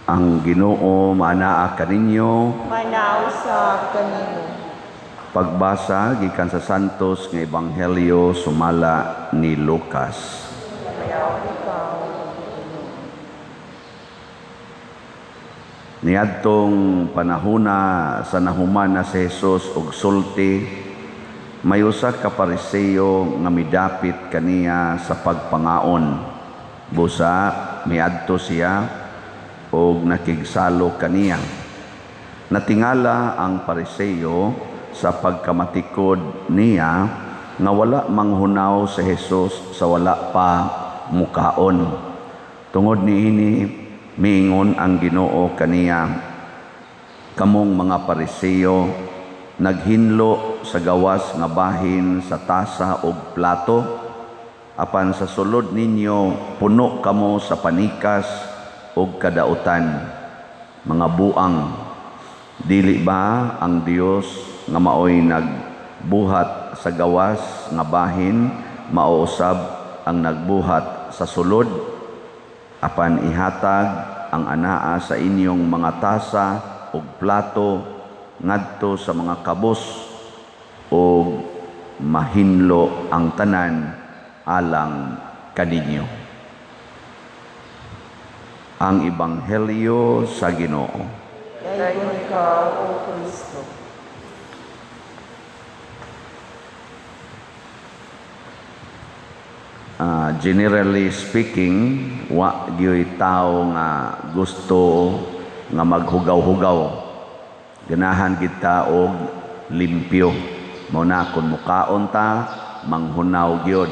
Ang Ginoo manaa kaninyo. Manausap kanimo. Pagbasa gikan sa Santos nga Ebanghelyo sumala ni Lucas. Niadtong panahona sa nahuman na si Jesus og sulti, may usa ka Pariseo nga midapit kaniya sa pagpangaon. Busa miadto siya og nakigsalo kaniya. Natingala ang Pariseo sa pagkamatikod niya nga wala manghunaw si Jesus sa wala pa mukaon. Tungod niini miingon ang Ginoo kaniya, kamong mga Pariseo naghinlo sa gawas nga bahin sa tasa ug plato, apan sa sulod ninyo puno kamo sa panikas ug kadautan. Mga buang, dili ba ang Dios nga maoy nagbuhat sa gawas nga bahin mao usab ang nagbuhat sa sulod? Apan ihatag ang anaa sa inyong mga tasa ug plato ngadto sa mga kabos ug mahinlo ang tanan alang kaninyo. Ang Ebanghelyo sa Ginoo. Dayon ka, O Kristo. Generally speaking, wa gyud tao nga gusto nga maghugaw-hugaw. Ganahan kita og limpyo. Mao na kun mukaon ta, manghunaw gyud.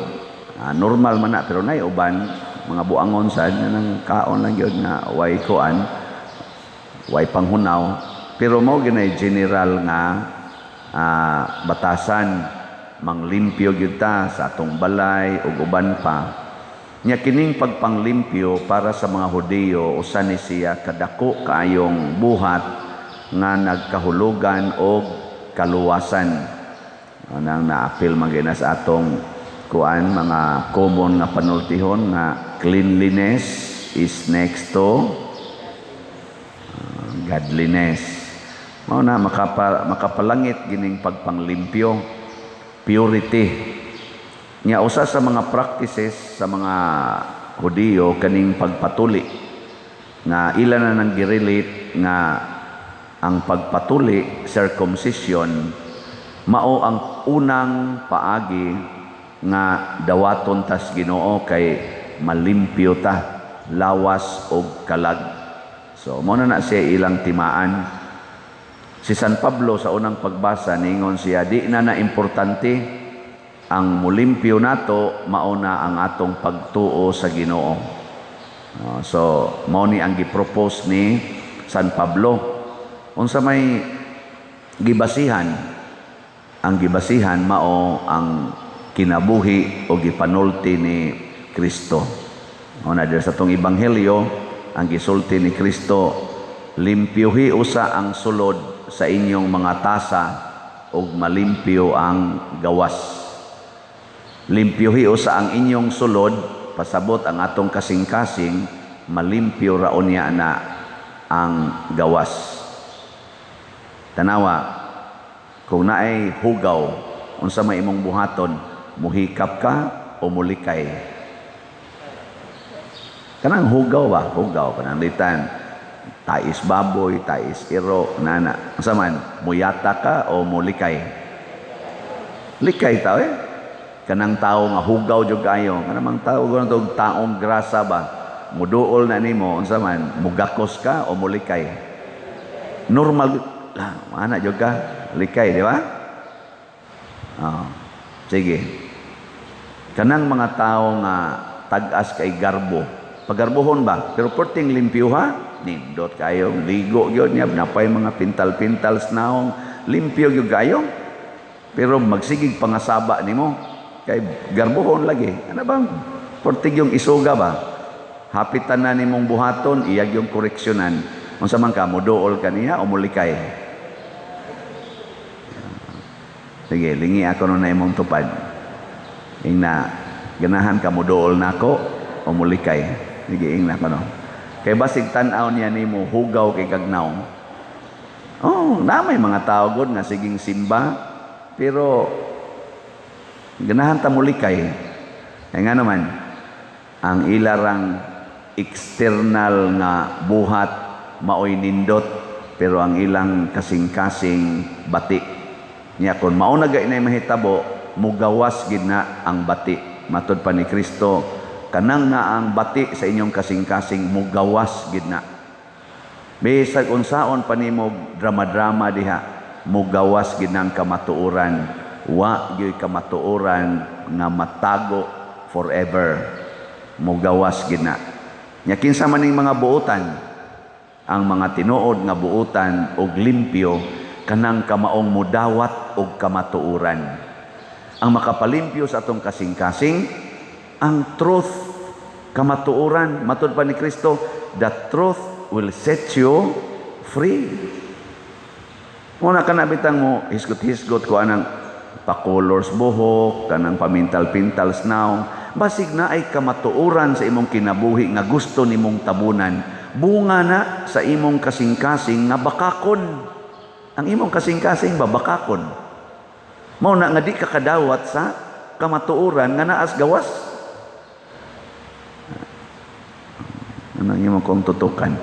Normal man na, pero nay uban mga buangon sad nang kaon lang gyud nga way kuan, way panghunaw. Pero mao ginay general nga batasan, manglimpyo gyud ta sa atong balay ug uban pa. Nya kining pagpanglimpyo para sa mga Hudiyo usa ni siya kadako kaayong buhat nga nagkahulugan og kaluwasan. Anang naapil man gyud sa atong kuan mga common nga panultihon nga cleanliness is next to godliness. Mao na makapalangit gining pagpanglimpyo, purity. Nya usa sa mga practices sa mga Hudiyo kaning pagpatuli nga ila na nang girelate nga ang pagpatuli, circumcision, mao ang unang paagi nga dawaton tas Ginoo kay malimpyo ta, lawas og kalag. So mao na siya ilang timaan. Si San Pablo sa unang pagbasa ningon siya, di na importante ang mulimpyo nato, mauna ang atong pagtuo sa Ginoo. So mao ni ang gipropose ni San Pablo. Unsa may gibasihan? Ang gibasihan mao ang kinabuhi o gipanulti ni Kristo. Mao na sa tong ebanghelyo ang gisulti ni Kristo, limpyuhi usa ang sulod sa inyong mga tasa ug malimpyo ang gawas. Limpyuhi usa ang inyong sulod, pasabot ang atong kasing-kasing, malimpyo raon niya na ang gawas. Tanawa, kung naay hugaw, unsa may imong buhaton, muhikap ka o mulikay? Kanang hugaw ba? Hugaw, pananglitan. Tais baboy, tais iro, nana. Unsa man, muyata ka o mulikay? Likay tao Kanang tao nga hugaw jud kayo, kanang tao gud tog taong grasa ba, muduol na nimo, unsa man, mugakos ka o mulikay? Normal ana jud ka, likay, di ba? Sige. Kanang mga tao nga tag-as kay garbo, pagarbohon ba? Pero perting limpyo ha, nindot kayo, ligo yun niya, napay mga pintal-pintal snaong, limpyo yun kayo. Pero magsigig pangasaba nimo, kay garbohon lagi. Ano bang perting yung isuga ba? Hapitan na nimong buhaton, iyag yung koreksyonan. Unsa man ka, muduol kaniya o mulikay? Sige, lingi ako na imong tupad. Ingna, ganahan ka muduol nako o mulikay? Sige, ingna ko no. Kay basig tan-aw niya nimo hugaw kay kagnaw. Oh, na may mga tao gud nga siging simba pero ganahan ta mulikay. Kaya nga naman ang ilarang external nga buhat maoy nindot pero ang ilang kasing-kasing bati niya kun mao na gay mahitabo mugawas gid na ang bati matud pa ni Kristo kanang na ang bati sa inyong kasing-kasing mugawas gid na bisag unsaon pa nimo drama-drama diha mugawas gid nang kamatuoran wa gyud kamatuoran nga matago forever mugawas gid na nya kinsa man ning mga buotan ang mga tinuod nga buotan og limpyo kanang kamaong mudawat og kamatuoran ang makapalimpyo sa atong kasing-kasing ang truth kamatuoran matud pa ni Kristo the truth will set you free muna kana bitang mo hisgot-hisgot ko anang pa-colors buhok kanang pamintal-pintals now basig na ay kamatuoran sa imong kinabuhi nga gusto nimong tabunan bunga na sa imong kasing-kasing nga bakakon ang imong kasing-kasing babakakon mao na nga di ka kadawat sa kamatuoran nga naas gawas anong imong kong tutukan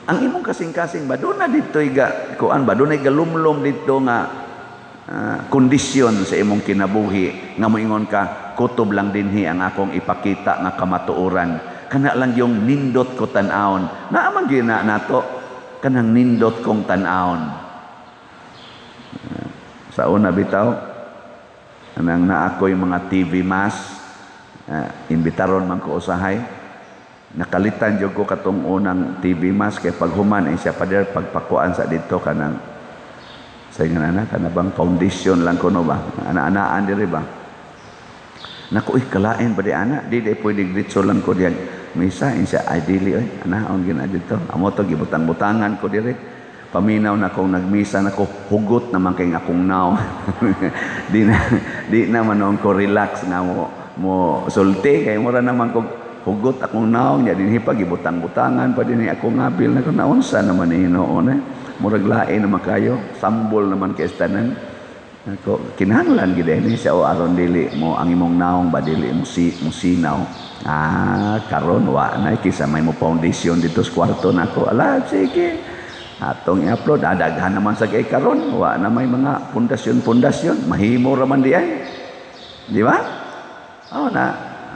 ang imong kasing-kasing ba doon na dito iga kuan ba doon ay galumlom dito nga kondisyon sa imong kinabuhi nga moingon ka kutob lang dinhi ang akong ipakita nga kamatuoran kana lang yung nindot ko tan-aon naaman gina nato kanang nindot kong tan-aon sa una bitaw anang na ako yung mga TV mass imbitaron man ko usahay nakalitan jud ko katong unang TV mass kay paghuman ay siya pader pagpakuan sa dito kanang sa ingon ana kana bang foundation lang kuno ba ana-anaan diri ba naku kalain ba di ana di pwede gritso lang ko diyan misa insya ideally oy anaon gina dito amo to gibutang-butangan ko diri paminaw na kong nagmisa nako hugot naman kay akong naw di na manon ko relax nga mo sulti kay mura naman ko hugot akong naw nya dinhi pa gibutang-butangan pa dinhi akong ngabil na naunsa naman hinoon murag lain naman kayo sambol naman kay tanan ako kinahanglan gid ni sa o aron dili mo ang imong naong ba dili mo sinaw karon wa na kisa may mo foundation dito sa kwarto nako ala sige atong i-upload daghan naman sa kay karon wa na may mga pundasyon mahimo ra man di ay di ba na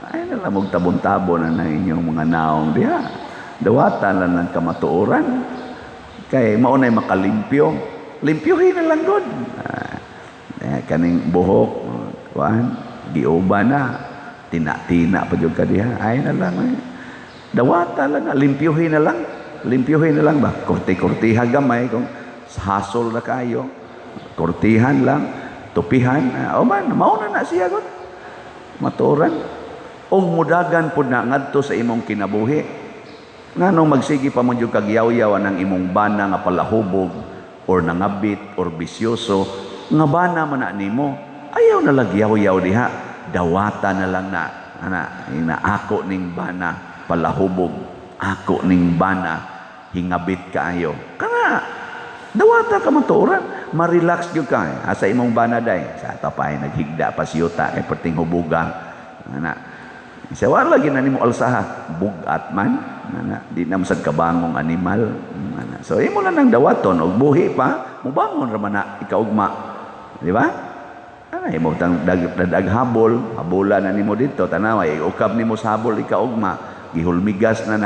ay na lamog tabon-tabon na inyong mga naong diha dawatan lang ng kamatuoran kay maunay makalimpyo limpyohin na lang god kaning buhok kuan giuba na tina-tina pa jud ka diha ay na lang dawata lang limpyohin na lang ba kurti-kurtiha gamay kung hasol na kayo kurtihan lang tupihan man mauna na siya god matuoran og mudagan pud na ngadto sa imong kinabuhi nganong magsigi pa man jud kag yaw-yaw ang imong bana nga palahubog or nangabit or bisyoso nga bana man na nimo ayaw na lagyaw-yaw diha dawata na lang na ako ning bana palahubog ako ning bana hingabit kaayo kana dawata ka matuoran ma-relax gyud ka asa imong bana day sa tapay naghigda pa siyota kay perting hubuga siya wala lagi na nimo alsaha bugat man di na masad kabangong animal so imo lang nang dawaton og buhi pa mubangon ra man na ikaugma di ba imo tang dag habol habola na nimo dito tanawa ukab nimo sa habol ikaugma gihulmigas na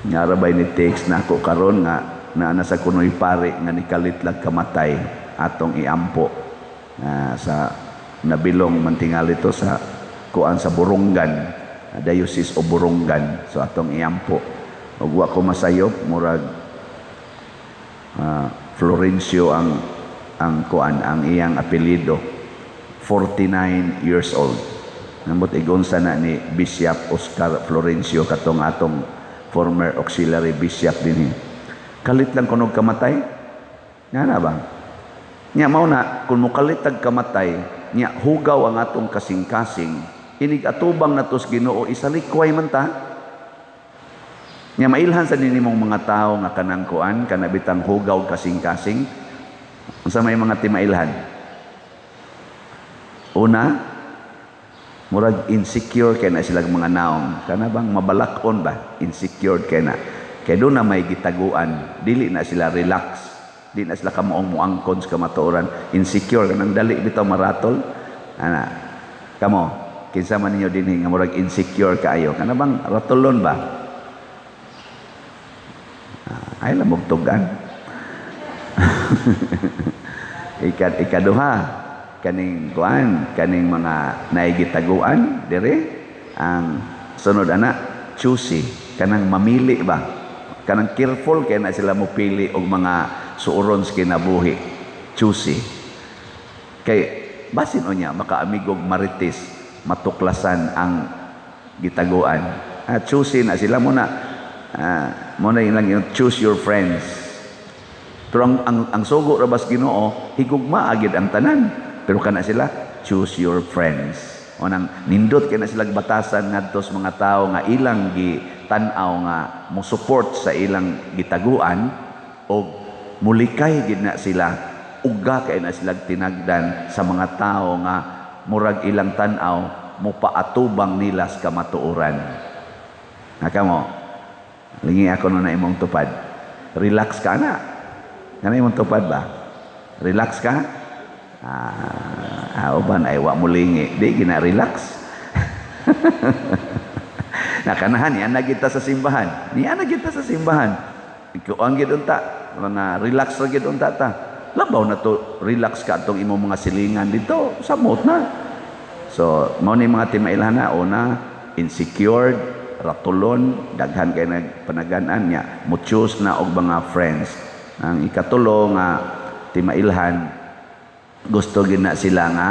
nyarabay ni text nako karon nga nasa kunoy pare nga nikalit lag kamatay atong iampo sa nabilong mantingal ito sa kuan sa Burungan diocese o Burungan so atong iampo ug wa ko masayop murag Florencio ang kuan ang iyang apelyido 49 years old namot igonsa na ni Bishop Oscar Florencio katong atong former auxiliary bishop dinhi kalit lang kunog kamatay nga na ba nya mao na kun mo kalitag kamatay nya hugaw ang atong kasing-kasing inig atubang natos Ginoo isalikway man ta. Nya mailhan sa dinimong mga tao nga kanang kuan kanabitang hugaw kasing-kasing. Unsa may mga timailhan? Una, murag insecure kay na sila mga naong. Kana bang mabalakon ba? Insecure kay na. Kay doon na may gitaguan. Dili na sila relax. Di na sila kamaong muangkon sa kamatuoran. Insecure. Kanang dali bitaw maratol. Ana, kamo, kinsa man ninyo din nga murag insecure kaayo. Kana bang ratolon ba? Ay lamog tugan. Ikaduha, kaning kuan, kaning mga naigitaguan dire ang sunod ana choosy, kanang mamili ba, kanang careful kay na sila mopili og mga suuron sa kinabuhi. Choosy kay basin unya makaamigog marites matuklasan ang gitaguan. Choosy na sila muna. Muna yung choose your friends. Pero ang sugo rabas Ginoo higugma agid ang tanan. Pero kana sila choose your friends. O nang nindot kay na sila batasan ngadto sa mga tao nga ilang gitanaw nga mo support sa ilang gitaguan o mulikay gid na sila uga kay na sila tinagdan sa mga tao nga murag ilang tan-aw mo paatubang nila sa kamatuoran. Nakamo lingi ako na imong tupad. Relax ka na. Kana imong tupad ba? Relax ka? Uban ay wa mo lingi. Di gina relax. Nakanahan niya na kita sa simbahan. Niya na kita sa simbahan. Ikuang gid unta. Mga relax ra gid unta ta. Labaw na to relax ka atong imong mga silingan dito. Samot na. So, mao ni mga timailhan na una insecure ratulon, daghan kay nagpanagan-an niya, mo choose na og mga friends. Ang ikatulo nga timailhan, gusto gid na sila nga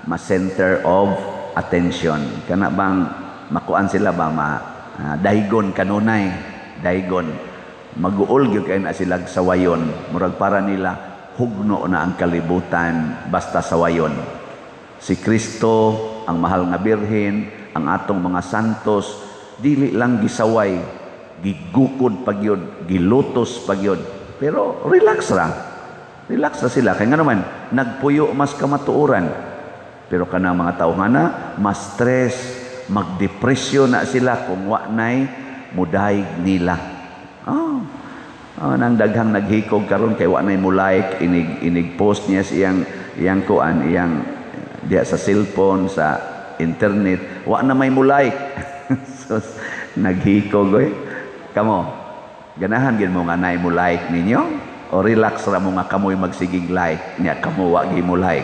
ma-center of attention. Kana bang makuan sila ba daygon kanunay, daygon. Maguol gyud kay na sila sawayon, murag para nila hugno na ang kalibutan basta sawayon. Si Kristo, ang mahal nga birhen, ang atong mga santos dili lang gisaway, gigukod pagyod, gilutos pagyod. Pero relax ra. Relax ra sila. Kaya nga naman, nagpuyo mas kamatuoran. Pero kanang mga tao nga na, mas stress, magdepresyon na sila kung wa nay mudayeg nila. Nang daghang naghikog karon kay wa nay mo like, inig post niya iyang kuan, iyang diya sa cellphone, sa internet, wa na may mo like. So, naghikog kamo ganahan gid mo nga nay mo like ninyo o relax ra mo nga kamoy magsigig like niya kamo wa gi mo like.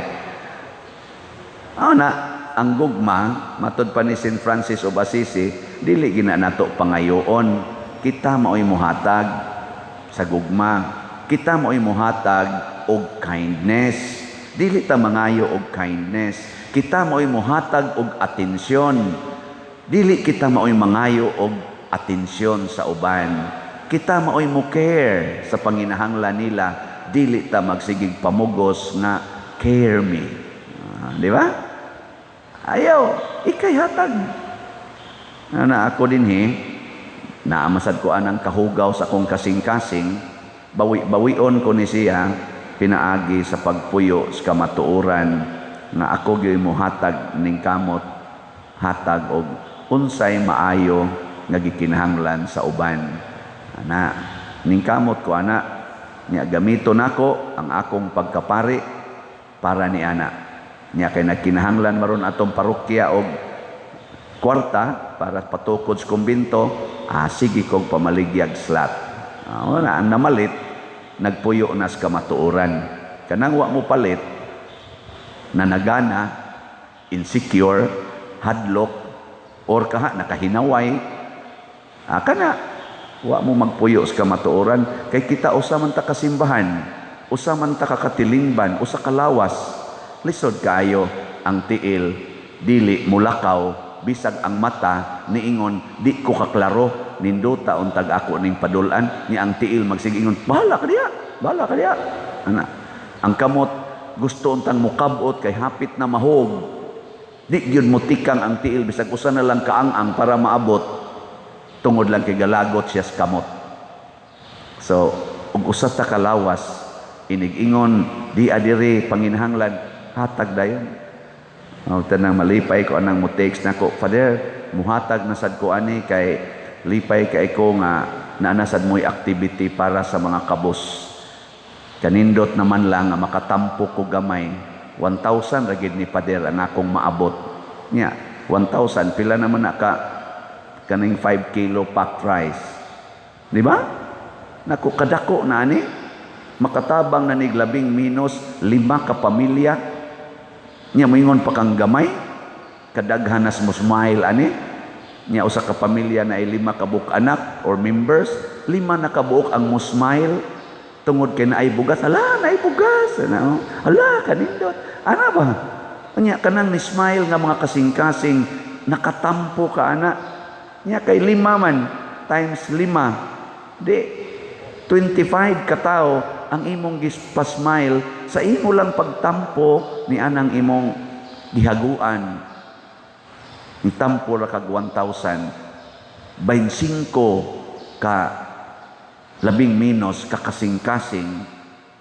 Na ang gugma matud pa ni Saint Francis of Assisi dili gina nato pangayoon, kita maoy mohatag sa gugma, kita maoy mohatag og kindness, dili ta mangayo og kindness, kita maoy mohatag og atensyon. Dili kita maoy mangayo og atensyon sa uban. Kita maoy mo care sa panginahanglan nila. Dili ta magsigig pamugos nga care me. Di ba? Ayaw, ikay hatag. Na ako dinhi, naamasad ko anang kahugaw sa akong kasing-kasing, bawi-bawion ko ni siya, pinaagi sa pagpuyo sa kamatuoran, nga ako gyud mo hatag ning kamot, hatag og unsay maayo nga gikinahanglan sa uban. Ning kamot ko ana, nya gamito nako ang akong pagkapari para ni ana. Nya kay nagkinahanglan maron atong parokya og kwarta para patukod sa kumbento, sige kog pamaligyag slot. Wala ang namalit, nagpuyo na sa kamatuoran. Kanang wa mo palit, nanagana, insecure, hadlok, or kaha nakahinaway, kana wa mo magpuyo sa kamatuoran. Kay kita usa man ta kasimbahan, usa man ta kakatilingban, usa kalawas, lisod kaayo ang tiil, dili mulakaw, bisag ang mata niingon di ko kaklaro, ninduta untag ako ning padulan, ni ang tiil magsigingon bahala ka diya. Ang kamot gusto untang mukabot kay hapit na mahog. Di gyud mo tikang ang tiil bisag usa na lang kaang-ang para maabot tungod lang kay galagot siya sa kamot. So ug usa ta kalawas inig-ingon di adiri panginahanglan hatag dayon. Tanang malipay ko anang mo text nako, Father, muhatag na sad ko ani kay lipay kay ko nga naanasad mo'y activity para sa mga kabos. Kanindot naman lang nga makatampo ko gamay. 1,000 ragid ni Pader ang akong maabot. Nya, 1,000 pila naman na ka kaning 5 kilo packed rice. Di ba? Naku kadako na ani. Makatabang na ni 10 minus 5 ka pamilya. Nya moingon pa kang gamay. Kadaghanas mo smile ani. Nya usa ka pamilya na ay 5 ka buok anak or members, 5 na ka buok ang mo smile tungod kay naay bugas. Ala, naay bugas. Ano? Ala, kanindot. Ana ba? Nya kanang ni smile nga mga kasing-kasing nakatampo ka ana. Nya kay 5 man times 5. Di 25 ka tao ang imong gispa-smile sa imo lang pagtampo ni anang imong gihaguan. Ni tampo ra kag 1,000. 25 ka 10 minus kakasing-kasing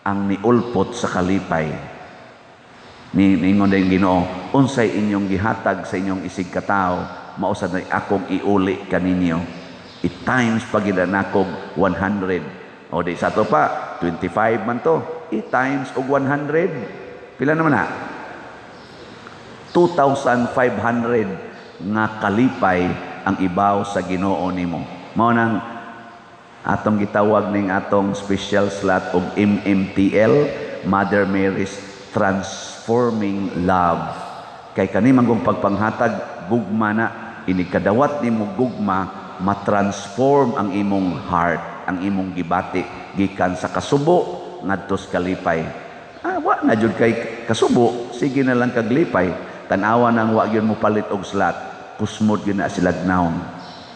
ang niulpot sa kalipay. Ningon din Ginoo, unsay inyong gihatag sa inyong isig katao, mausad na akong iuli kaninyo. I-times pagidan akong 100. O di sa to pa, 25 man to. I-times og 100. Pila naman na? 2,500 nga kalipay ang ibaw sa Ginoo nimo. Mao nang atong gitawag ning atong special slot og MMTL, Mother Mary's Transforming Love. Kay kani manggong pagpanghatag gugma na, inikadawat nimo gugma, matransform ang imong heart, ang imong gibati gikan sa kasubo ngadto sa kalipay. Wa na jud kay kasubo, sige na lang kag lipay. Tan-awa nang wa gyud mo palit og slot, kusmod gyud na sila naon.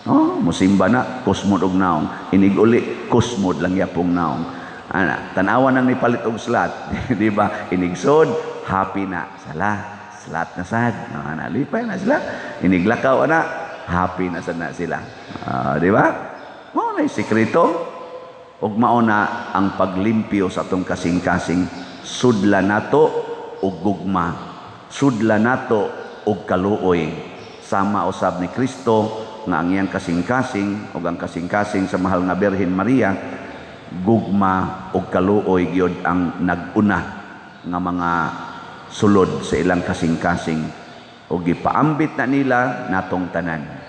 Oh, musimba na kusmod og naon. Inig uli kusmod lang yapong naon. Ana, tan-awa nang ni palit og slot, di ba? Inigsod, happy na. Sala, slot na sad. Ana, lipay na sila. Iniglakaw ana, happy na sad na sila. Di ba? Mao na sikreto. Ug mao na ang paglimpyo sa atong kasing-kasing, sudla nato og gugma, sudla nato og kaluoy, sama usab ni Kristo nga ang iyang kasing-kasing ug ang kasing-kasing sa mahal nga Birhen Maria, gugma og kaluoy gyud ang nag-una nga mga sulod sa ilang kasing-kasing ug gipaambit na nila natong tanan.